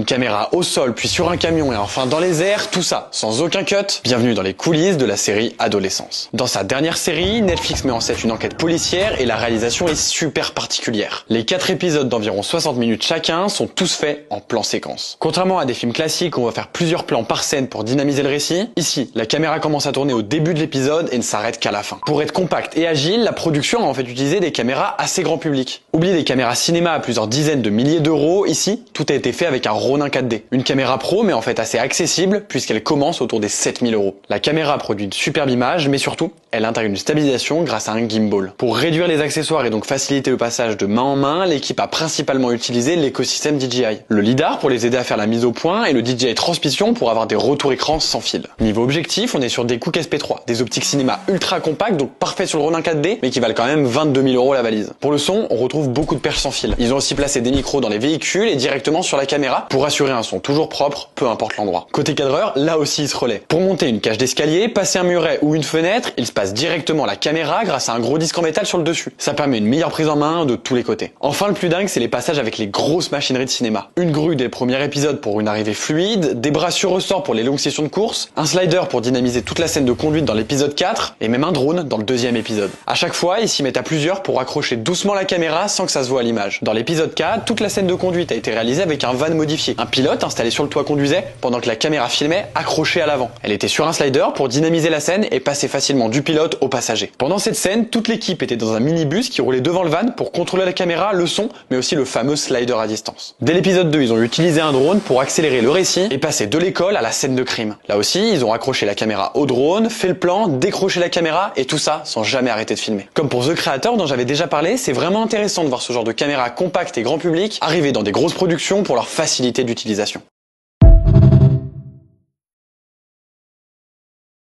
Une caméra au sol, puis sur un camion et enfin dans les airs, tout ça sans aucun cut. Bienvenue dans les coulisses de la série Adolescence. Dans sa dernière série, Netflix met en scène une enquête policière et la réalisation est super particulière. Les 4 épisodes d'environ 60 minutes chacun sont tous faits en plan séquence. Contrairement à des films classiques où on va faire plusieurs plans par scène pour dynamiser le récit, ici, la caméra commence à tourner au début de l'épisode et ne s'arrête qu'à la fin. Pour être compacte et agile, la production a en fait utilisé des caméras assez grand public. Oubliez des caméras cinéma à plusieurs dizaines de milliers d'euros, ici, tout a été fait avec un Ronin 4D. Une caméra pro, mais en fait assez accessible, puisqu'elle commence autour des 7000 euros. La caméra produit une superbe image, mais surtout, elle intègre une stabilisation grâce à un gimbal. Pour réduire les accessoires et donc faciliter le passage de main en main, l'équipe a principalement utilisé l'écosystème DJI. Le lidar pour les aider à faire la mise au point et le DJI Transmission pour avoir des retours écran sans fil. Niveau objectif, on est sur des Cooke SP3, des optiques cinéma ultra compactes, donc parfaits sur le Ronin 4D, mais qui valent quand même 22 000 euros la valise. Pour le son, on retrouve beaucoup de perches sans fil. Ils ont aussi placé des micros dans les véhicules et directement sur la caméra pour assurer un son toujours propre, peu importe l'endroit. Côté cadreur, là aussi il se relaie. Pour monter une cage d'escalier, passer un muret ou une fenêtre, il se passe directement la caméra grâce à un gros disque en métal sur le dessus. Ça permet une meilleure prise en main de tous les côtés. Enfin, le plus dingue, c'est les passages avec les grosses machineries de cinéma. Une grue dès le premier épisode pour une arrivée fluide, des bras sur ressort pour les longues sessions de course, un slider pour dynamiser toute la scène de conduite dans l'épisode 4 et même un drone dans le deuxième épisode. À chaque fois, ils s'y mettent à plusieurs pour accrocher doucement la caméra sans que ça se voit à l'image. Dans l'épisode 4, toute la scène de conduite a été réalisée avec un van modifié. Un pilote installé sur le toit conduisait pendant que la caméra filmait accrochée à l'avant. Elle était sur un slider pour dynamiser la scène et passer facilement du pilote au passager. Pendant cette scène, toute l'équipe était dans un minibus qui roulait devant le van pour contrôler la caméra, le son, mais aussi le fameux slider à distance. Dès l'épisode 2, ils ont utilisé un drone pour accélérer le récit et passer de l'école à la scène de crime. Là aussi, ils ont accroché la caméra au drone, fait le plan, décroché la caméra et tout ça sans jamais arrêter de filmer. Comme pour The Creator dont j'avais déjà parlé, c'est vraiment intéressant de voir ce genre de caméra compacte et grand public arriver dans des grosses productions pour leur facilité d'utilisation.